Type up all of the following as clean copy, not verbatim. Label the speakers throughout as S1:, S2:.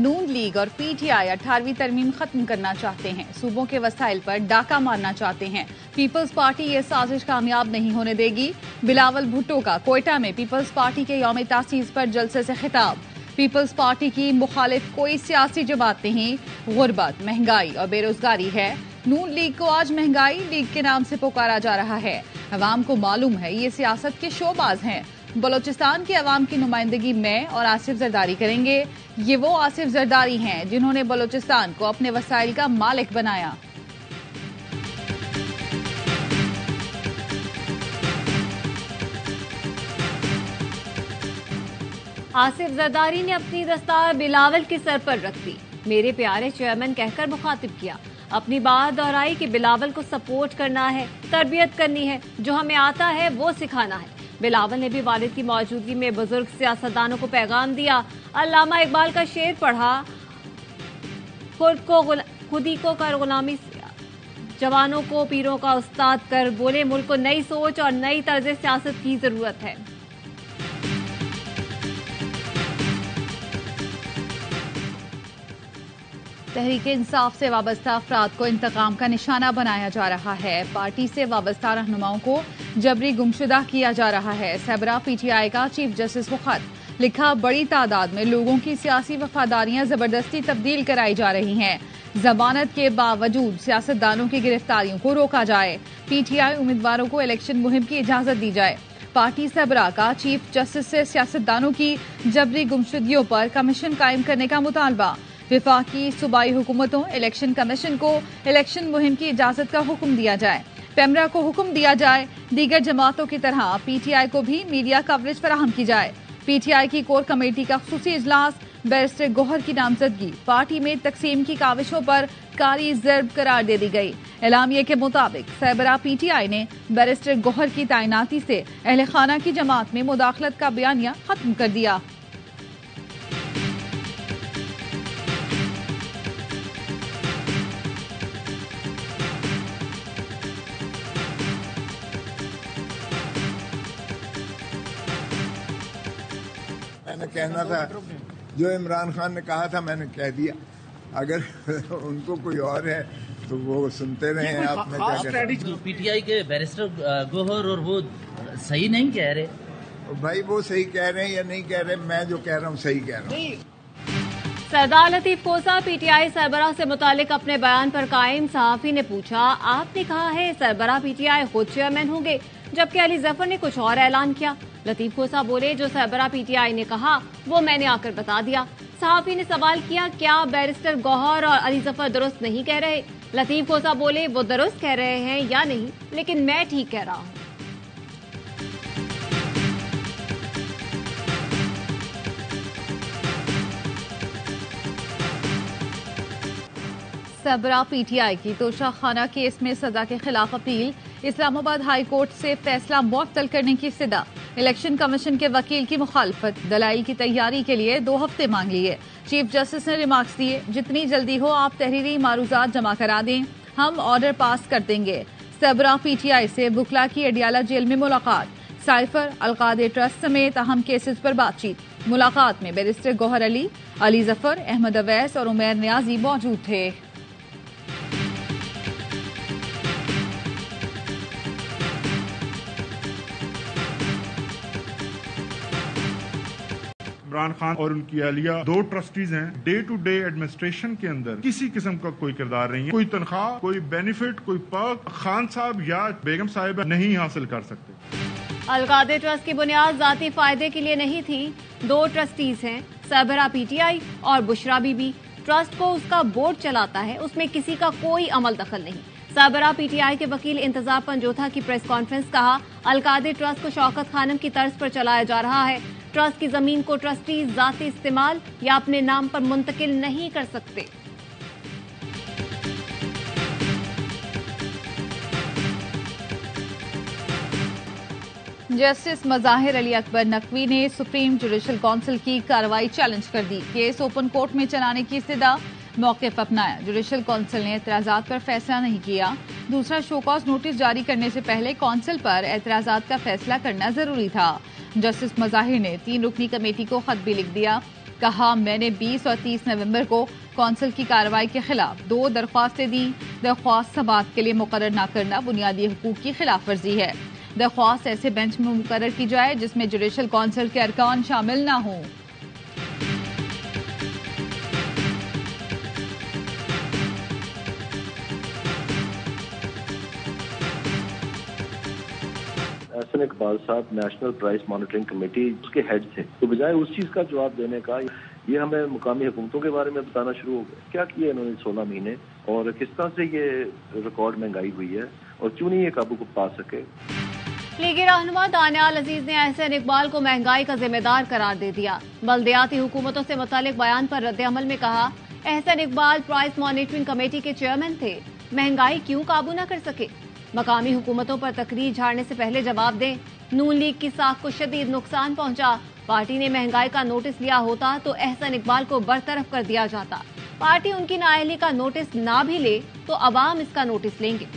S1: नून league और PTI 18वीं तरमीम खत्म करना चाहते हैं, सूबों के वसाइल पर डाका मारना चाहते हैं। पीपल्स पार्टी ये साजिश कामयाब नहीं होने देगी। बिलावल भुट्टो का कोयटा में पीपल्स पार्टी के यौम तासीस पर जलसे से खिताब। पीपल्स पार्टी की मुखालिफ कोई सियासी जमात नहीं, गुर्बत, महंगाई और बेरोजगारी है। नून लीग को आज महंगाई लीग के नाम से पुकारा जा रहा है। अवाम को मालूम है ये सियासत के शोबाज हैं। बलोचिस्तान की अवाम की नुमाइंदगी मैं और आसिफ जरदारी करेंगे। ये वो आसिफ जरदारी हैं जिन्होंने बलोचिस्तान को अपने वसाइल का मालिक बनाया।
S2: आसिफ जरदारी ने अपनी दस्तार बिलावल के सर पर रख दी, मेरे प्यारे चेयरमैन कहकर मुखातिब किया। अपनी बात दोहराई कि बिलावल को सपोर्ट करना है, तरबियत करनी है, जो हमें आता है वो सिखाना है। बिलावल ने भी वालिद की मौजूदगी में बुजुर्ग सियासतदानों को पैगाम दिया। अल्लामा इकबाल का शेर पढ़ा, खुद ही को कर गुलामी, जवानों को पीरों का उस्ताद कर। बोले मुल्क को नई सोच और नई तर्ज सियासत की जरूरत है।
S1: तहरीक इंसाफ से वाबस्ता अफराद को इंतकाम का निशाना बनाया जा रहा है। पार्टी से वाबस्ता रहनुमाओं को जबरी गुमशुदा किया जा रहा है। सबरा पीटीआई का चीफ जस्टिस को खत लिखा, बड़ी तादाद में लोगों की सियासी वफादारियां जबरदस्ती तब्दील कराई जा रही हैं। जमानत के बावजूद सियासतदानों की गिरफ्तारियों को रोका जाए। पीटीआई उम्मीदवारों को इलेक्शन मुहिम की इजाजत दी जाए। पार्टी सबरा का चीफ जस्टिस से सियासतदानों की जबरी गुमशुदगियों पर कमीशन कायम करने का मुतालबा। विफाकी सूबाई हुकूमतों, इलेक्शन कमीशन को इलेक्शन मुहिम की इजाजत का हुक्म दिया जाए। पेमरा को हुक्म दिया जाए दीगर जमातों की तरह पीटीआई को भी मीडिया कवरेज फराहम की जाए। पीटीआई की कोर कमेटी का खुसूसी इजलास, बैरिस्टर गौहर की नामजदगी। पार्टी में तकसीम की काविशों पर कारी ज़र्ब करार दे दी गई। एलामिये के मुताबिक सरबराह पीटीआई ने बैरिस्टर गौहर की तैनाती से अहले खाना की जमात में मुदाखलत का बयानिया खत्म कर दिया।
S3: मैंने कहना था जो इमरान खान ने कहा था मैंने कह दिया। अगर उनको कोई और है तो वो सुनते रहे। आपने क्या
S4: स्ट्रेटजी पीटीआई के बैरिस्टर गौहर और वो सही नहीं कह रहे।
S3: भाई वो सही कह रहे हैं या नहीं कह रहे, मैं जो कह रहा हूँ सही कह रहा हूँ।
S2: सरदार लतीफ कोसा पीटीआई सरबराह से मुतालिक अपने बयान पर कायम। सहाफी ने पूछा, आपने कहा है सरबराह पीटीआई खुद चेयरमैन होंगे, जबकि अली जफर ने कुछ और ऐलान किया। लतीफ कोसा बोले, जो सरबराह पीटीआई ने कहा वो मैंने आकर बता दिया। सहाफी ने सवाल किया, क्या बैरिस्टर गौहर और अली जफर दुरुस्त नहीं कह रहे? लतीफ कोसा बोले, वो दुरुस्त कह रहे हैं या नहीं, लेकिन मैं ठीक कह रहा हूँ।
S1: सबरा पीटीआई की तोशाखाना केस में सजा के खिलाफ अपील। इस्लामाबाद हाई कोर्ट से फैसला मुअत्तल करने की सदा। इलेक्शन कमीशन के वकील की मुखालफत। दलाइल की तैयारी के लिए 2 हफ्ते मांग लिए। चीफ जस्टिस ने रिमार्क्स दिए, जितनी जल्दी हो आप तहरीरी मारूजात जमा करा दें, हम ऑर्डर पास कर देंगे। सबरा पीटीआई से बुकला की अडियाला जेल में मुलाकात। साइफर, अलकादे ट्रस्ट समेत अहम केसेस पर बातचीत। मुलाकात में बैरिस्टर गौहर अली, अली जफर, अहमद अवैस और उमैर नियाजी मौजूद थे।
S5: इमरान खान और उनकी अहलिया 2 ट्रस्टीज हैं। डे टू डे एडमिनिस्ट्रेशन के अंदर किसी किस्म का कोई किरदार नहीं है। कोई तनख्वाह, कोई बेनिफिट, कोई पर्क खान साहब या बेगम साहिबा नहीं हासिल कर सकते।
S2: अलकादे ट्रस्ट की बुनियाद जाती फायदे के लिए नहीं थी। 2 ट्रस्टीज हैं, सरबराह पीटीआई और बुशरा बीबी। ट्रस्ट को उसका बोर्ड चलाता है, उसमें किसी का कोई अमल दखल नहीं। सरबराह पीटीआई के वकील इंतजार पंजोथा की प्रेस कॉन्फ्रेंस, कहा अलकादे ट्रस्ट को शौकत खानम की तर्ज पर चलाया जा रहा है। ट्रस्ट की जमीन को ट्रस्टी जाती इस्तेमाल या अपने नाम पर मुंतकिल नहीं कर सकते।
S1: जस्टिस मज़ाहिर अली अकबर नकवी ने सुप्रीम जुडिशल काउंसिल की कार्रवाई चैलेंज कर दी। केस ओपन कोर्ट में चलाने की इस्तदा, मौक़िफ़ अपनाया। जुडिशल काउंसिल ने एतराज़ात पर फैसला नहीं किया। दूसरा शोकॉज नोटिस जारी करने से पहले काउंसिल पर एतराज़ात का फैसला करना जरूरी था। जस्टिस मज़ाहिर ने 3 रुकनी कमेटी को खत भी लिख दिया। कहा, मैंने 20 और 30 नवंबर को कौंसिल की कार्रवाई के खिलाफ 2 दरख्वास्तें दी। दरख्वास्त समाअत के लिए मुकर्रर न करना बुनियादी हुकूक की खिलाफ वर्जी है। दरख्वास्त ऐसे बेंच में मुकर्रर की जाए जिसमें जुडिशल कौंसिल के अरकान शामिल न हों।
S6: एहसन इकबाल साहब नेशनल प्राइस मॉनिटरिंग कमेटी उसके हेड थे, तो बजाय उस चीज का जवाब देने का ये हमें मुकामी हुकूमतों के बारे में बताना शुरू हो गया। क्या किया इन्होंने 16 महीने और किस तरह से ये रिकॉर्ड महंगाई हुई है और क्यों नहीं ये काबू को पा सके।
S2: लीगी रहनुमा दानियाल अजीज ने एहसन इकबाल को महंगाई का जिम्मेदार करार दे दिया। बल्दियाती हुकूमतों से मुतालिक बयान पर रद्द-ए-अमल में कहा, Ahsan Iqbal price monitoring committee के चेयरमैन थे, महंगाई क्यों काबू न कर सके। मकामी हुकूमतों पर तकरीर झाड़ने से पहले जवाब दें। नून लीग की साख को शदीद नुकसान पहुंचा। पार्टी ने महंगाई का नोटिस लिया होता तो एहसन इकबाल को बरतरफ कर दिया जाता। पार्टी उनकी नाअहली का नोटिस ना भी ले तो अवाम इसका नोटिस लेंगे।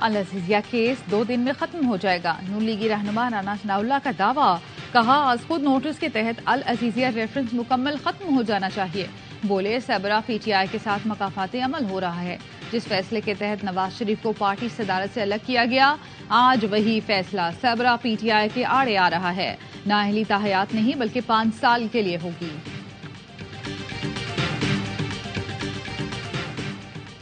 S1: अल अजीजिया केस 2 दिन में खत्म हो जाएगा। नून लीगी रहनुमा राना सनाउल्लाह का दावा। कहा, आज खुद नोटिस के तहत अल अजीजिया रेफरेंस मुकम्मल खत्म हो जाना चाहिए। बोले, सबरा पीटीआई के साथ मकाफाती अमल हो रहा है। जिस फैसले के तहत नवाज शरीफ को पार्टी सदारत से अलग किया गया, आज वही फैसला सबरा पीटीआई के आड़े आ रहा है। नाअहली ताहयात नहीं बल्कि 5 साल के लिए होगी।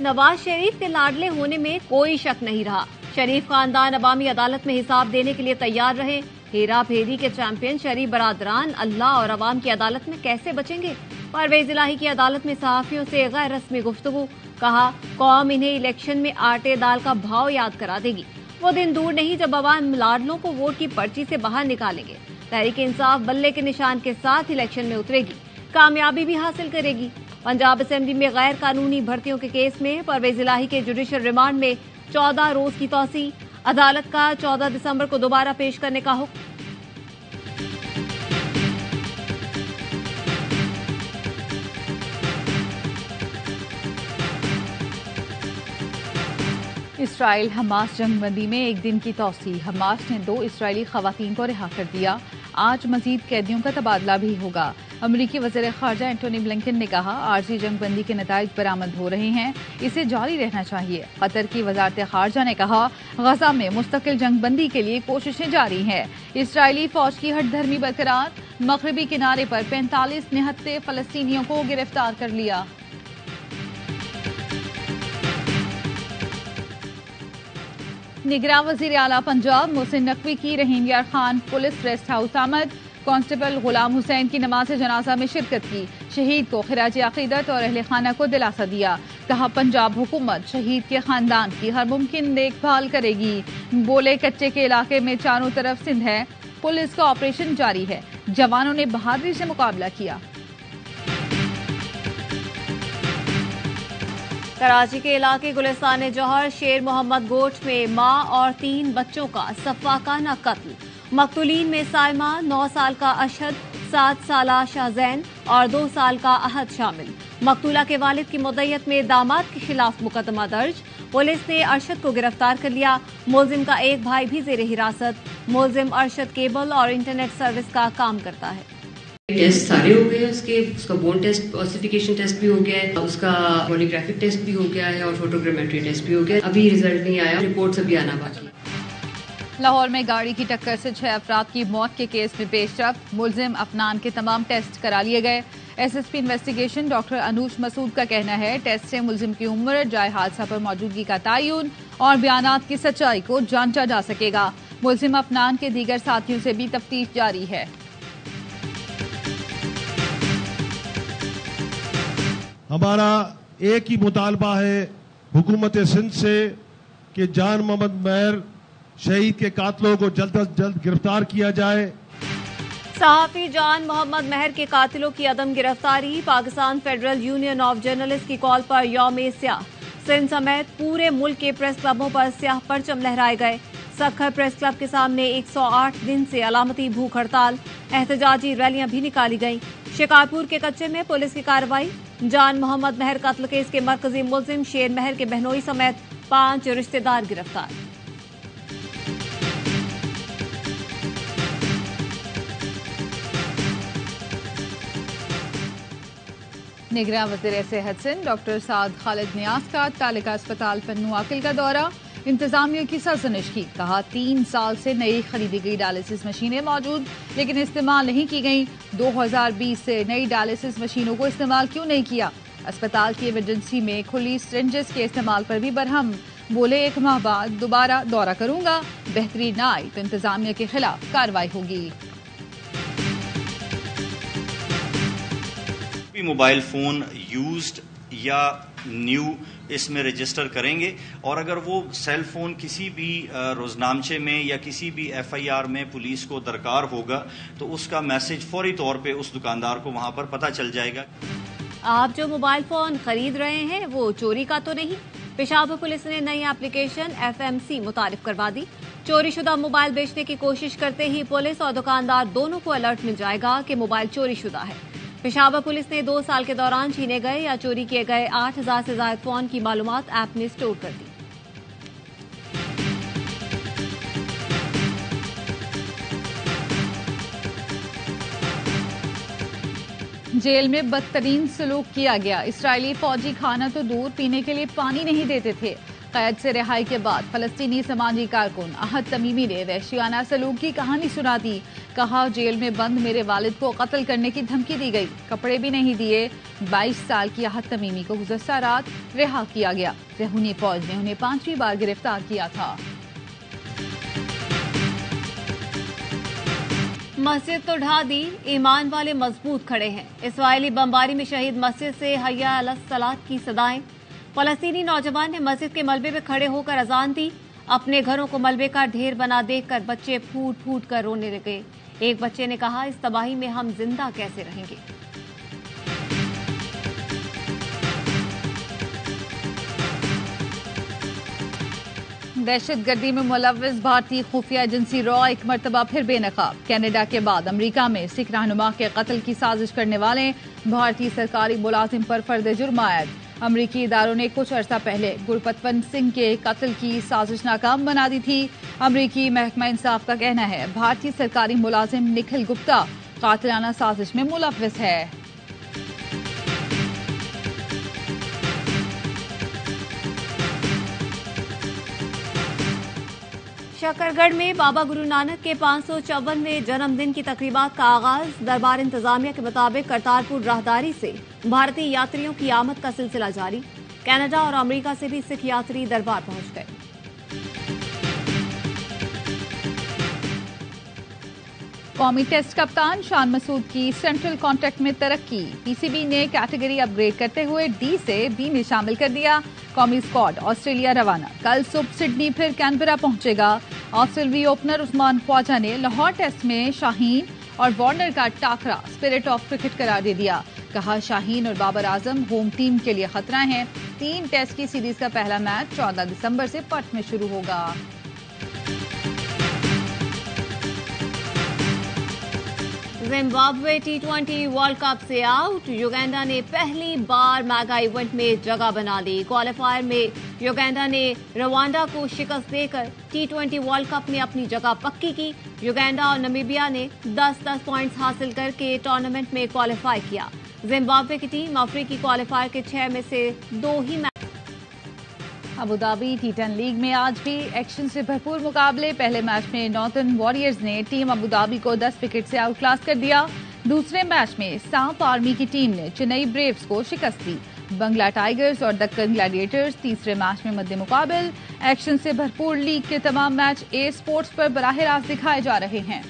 S2: नवाज शरीफ के लाडले होने में कोई शक नहीं रहा। शरीफ खानदान अवामी अदालत में हिसाब देने के लिए तैयार रहे। हेरा फेरी के चैंपियन शरीफ बरादरान अल्लाह और अवाम की अदालत में कैसे बचेंगे। परवेज इलाही की अदालत में सहाफियों से गैर रस्मी गुफ्तगू। कहा, कौम इन्हें इलेक्शन में आटे दाल का भाव याद करा देगी। वो दिन दूर नहीं जब अवाम लाडलों को वोट की पर्ची से बाहर निकालेंगे। तहरीक इंसाफ बल्ले के निशान के साथ इलेक्शन में उतरेगी, कामयाबी भी हासिल करेगी। पंजाब असेंबली में गैर कानूनी भर्तियों के केस में परवेज इलाही के जुडिशल रिमांड में 14 रोज की तौसी। अदालत का 14 दिसंबर को दोबारा पेश करने का हुक्म।
S1: इसराइल हमास जंगबंदी में 1 दिन की तौसी। हमास ने 2 इसराइली खवातीन को रिहा कर दिया। आज मजीद कैदियों का तबादला भी होगा। अमरीकी वज़ीर ख़ारजा एंटोनी ब्लिंकन ने कहा, आरजी जंगबंदी के नताइज बरामद हो रहे हैं, इसे जारी रहना चाहिए। कतर की वज़ारत ख़ारजा ने कहा, गजा में मुस्तकिल जंगबंदी के लिए कोशिशें जारी हैं। इसराइली फौज की हठधर्मी बरकरार। मगरबी किनारे पर 45 निहत्ते फ़लस्तीनियों को गिरफ्तार कर लिया। निगरान वज़ीर आला पंजाब मोहसिन नकवी की रहीम यार खान पुलिस रेस्ट हाउस आमद। कांस्टेबल गुलाम हुसैन की नमाज जनाजा में शिरकत की। शहीद को खिराज अकीदत और अहले खाना को दिलासा दिया। कहा, पंजाब हुकूमत शहीद के खानदान की हर मुमकिन देखभाल करेगी। बोले, कच्चे के इलाके में चारों तरफ सिंध है, पुलिस का ऑपरेशन जारी है। जवानों ने बहादुरी से मुकाबला किया।
S2: कराची के इलाके गुलिस्तान जौहर शेर मोहम्मद गोट में मां और 3 बच्चों का सफाकाना कत्ल। मकतूलीन में साइमा, 9 साल का अशहद, 7 साल शाहजैन और 2 साल का अहद शामिल। मकतूला के वालिद की मुद्दत में दामाद के खिलाफ मुकदमा दर्ज। पुलिस ने अरशद को गिरफ्तार कर लिया। मुलजिम का एक भाई भी जेर हिरासत। मुलजिम अरशद केबल और इंटरनेट सर्विस का काम करता है।
S7: टेस्ट सारे हो गए उसका बोन टेस्ट ऑसिफिकेशन टेस्ट भी हो गया है, उसका पॉलीग्राफिक टेस्ट भी हो गया है और फोटोग्रामेट्री टेस्ट भी हो गया है। अभी रिजल्ट नहीं आया, रिपोर्ट अभी आना बाकी।
S1: लाहौर में गाड़ी की टक्कर से 6 अफराद की मौत के केस में पेशरफ। मुलजिम अफनान के तमाम टेस्ट करा लिए गए। SSP investigation doctor Anoosh Masood का कहना है, टेस्ट से मुलजिम की उम्र, जाए हादसा पर मौजूदगी का तयन और बयानात की सच्चाई को जांचा जा सकेगा। मुलजिम अफनान के दीगर साथियों से भी तफ्तीश जारी है।
S8: हमारा एक ही मुतालबा है हुकूमत सिंध से कि जान मोहम्मद महर शहीद के कातिलों को जल्द अज जल्द गिरफ्तार किया जाए।
S2: सहाफी जान मोहम्मद महर के कातिलों की अदम गिरफ्तारी। Pakistan federal union of journalist की कॉल पर यौम स्याह सिंध समेत पूरे मुल्क के प्रेस क्लबों पर स्याह परचम लहराए गए। सखर प्रेस क्लब के सामने 108 दिन से अलामती भूख हड़ताल, एहतजाजी रैलियां भी निकाली गईं। शिकारपुर के कच्चे में पुलिस की कार्रवाई। जान मोहम्मद महर कत्ल केस के मरकजी मुलजिम शेर महर के बहनोई समेत 5 रिश्तेदार गिरफ्तार।
S1: निगरां वज़ीर सेहत सिंध डॉक्टर साद खालिद नियाज का तालिका अस्पताल पन्नू आकिल का दौरा, इंतजामिया की सरजनिश की। कहा 3 साल से नई खरीदी गई डायलिसिस मशीनें मौजूद लेकिन इस्तेमाल नहीं की गई। 2020 से नई डायलिसिस मशीनों को इस्तेमाल क्यों नहीं किया। अस्पताल की इमरजेंसी में खुली सिरिंजेस के इस्तेमाल पर भी बरहम। बोले 1 माह बाद दोबारा दौरा करूंगा, बेहतरी न आई तो इंतजामिया के खिलाफ कार्रवाई होगी।
S9: मोबाइल फोन यूज्ड या न्यू इसमें रजिस्टर करेंगे और अगर वो सेल फोन किसी भी रोजनामचे में या किसी भी FIR में पुलिस को दरकार होगा तो उसका मैसेज फौरी तौर पे उस दुकानदार को वहां पर पता चल जाएगा।
S2: आप जो मोबाइल फोन खरीद रहे हैं वो चोरी का तो नहीं। पेशावर पुलिस ने नई एप्लीकेशन FMC मुतारिफ करवा दी। चोरीशुदा मोबाइल बेचने की कोशिश करते ही पुलिस और दुकानदार दोनों को अलर्ट मिल जाएगा कि मोबाइल चोरीशुदा है। पेशावर पुलिस ने 2 साल के दौरान छीने गए या चोरी किए गए 8000 से ज्यादा फोन की मालूमात ऐप में स्टोर कर दी।
S1: जेल में बदतरीन सलूक किया गया। इस्राएली फौजी खाना तो दूर, पीने के लिए पानी नहीं देते थे। कैद से रिहाई के बाद फलस्तीनी समाजी कारकुन अहद तमीमी ने वहशियाना सलूक की कहानी सुना दी। कहा जेल में बंद मेरे वालिद को कत्ल करने की धमकी दी गई, कपड़े भी नहीं दिए। 22 साल की अहद तमीमी को गुज़श्ता रात रिहा किया गया। रहूनी फौज ने उन्हें 5वीं बार गिरफ्तार किया था।
S2: मस्जिद तो ढा दी, ईमान वाले मजबूत खड़े हैं। इसराइली बमबारी में शहीद मस्जिद से हय्या अलस सलात की सदाएं। फलस्तीनी नौजवान ने मस्जिद के मलबे में खड़े होकर अजान दी। अपने घरों को मलबे का ढेर बना देखकर बच्चे फूट फूट कर रोने लगे। एक बच्चे ने कहा, इस तबाही में हम जिंदा कैसे रहेंगे।
S1: दहशतगर्दी में मुलव्वस भारतीय खुफिया एजेंसी रॉ एक मरतबा फिर बेनकाब। कनाडा के बाद अमरीका में सिख रहनुमा के कत्ल की साजिश करने वाले भारतीय सरकारी मुलाजिम पर फर्द जुर्म आयद। अमरीकी इदारों ने कुछ अर्सा पहले गुरपतवंत सिंह के कत्ल की साजिश नाकाम बना दी थी। अमरीकी महकमा इंसाफ का कहना है भारतीय सरकारी मुलाजिम निखिल गुप्ता कातिलाना साजिश में मुलव्वस है।
S2: शकरगढ़ में बाबा गुरु नानक के 554वें जन्मदिन की तकरीबात का आगाज। दरबार इंतजामिया के मुताबिक करतारपुर राहदारी से भारतीय यात्रियों की आमद का सिलसिला जारी। कनाडा और अमेरिका से भी सिख यात्री दरबार पहुंच गए।
S1: कौमी टेस्ट कप्तान शान मसूद की सेंट्रल कॉन्ट्रैक्ट में तरक्की। PCB ने कैटेगरी अपग्रेड करते हुए D से B में शामिल कर दिया। कौमी स्क्वाड ऑस्ट्रेलिया रवाना। कल सुबह सिडनी फिर कैनबरा पहुंचेगा। ऑस्ट्रेलियाई ओपनर उस्मान ख्वाजा ने लाहौर टेस्ट में शाहीन और वार्नर का टाकरा स्पिरिट ऑफ क्रिकेट करार दे दिया। कहा, शाहीन और बाबर आजम होम टीम के लिए खतरा हैं। 3 टेस्ट की सीरीज का पहला मैच 14 दिसंबर से पर्थ में शुरू होगा।
S2: जिम्बाब्वे T20 वर्ल्ड कप से आउट। युगांडा ने पहली बार मेगा इवेंट में जगह बना ली। क्वालिफायर में युगांडा ने रवांडा को शिकस्त देकर T20 वर्ल्ड कप में अपनी जगह पक्की की। युगांडा और नामीबिया ने 10-10 पॉइंट्स हासिल करके टूर्नामेंट में क्वालिफाई किया। जिम्बाब्वे की टीम अफ्रीकी क्वालिफायर के 6 में से 2 ही मैच।
S1: अबुधाबी T10 लीग में आज भी एक्शन से भरपूर मुकाबले। पहले मैच में नॉर्थर्न वॉरियर्स ने टीम अबुधाबी को 10 विकेट से आउटक्लास कर दिया। दूसरे मैच में सांप आर्मी की टीम ने चेन्नई ब्रेव्स को शिकस्त दी। बंगला टाइगर्स और दक्कन ग्लैडिएटर्स तीसरे मैच में मद्दे मुकाबल। एक्शन से भरपूर लीग के तमाम मैच ए स्पोर्ट्स पर बराह रास्त दिखाए जा रहे हैं।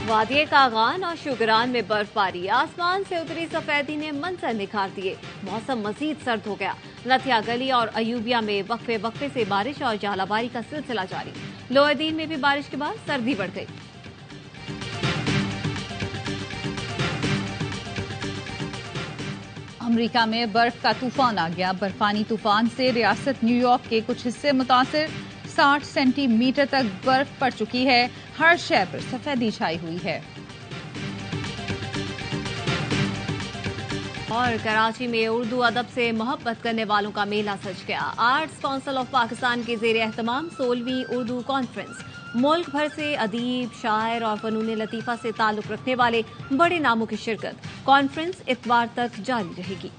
S2: वादिये कागान और शुगरान में बर्फबारी। आसमान से उतरी सफेदी ने मंजर निखार दिए। मौसम मजीद सर्द हो गया। नथिया गली और अयूबिया में वक्फे वक्फे से बारिश और जालाबारी का सिलसिला जारी। लोअदीन में भी बारिश के बाद सर्दी बढ़ गई।
S1: अमेरिका में बर्फ का तूफान आ गया। बर्फानी तूफान से रियासत न्यूयॉर्क के कुछ हिस्से मुतासिर। 60 सेंटीमीटर तक बर्फ पड़ चुकी है। हर शहर पर सफेदी छाई हुई है।
S2: और कराची में उर्दू अदब से मोहब्बत करने वालों का मेला सज गया। आर्ट्स काउंसिल ऑफ पाकिस्तान के जेर एहतमाम 16वीं उर्दू कॉन्फ्रेंस। मुल्क भर से अदीब, शायर और फनून लतीफ़ा से ताल्लुक रखने वाले बड़े नामों की शिरकत। कॉन्फ्रेंस इतवार तक जारी रहेगी।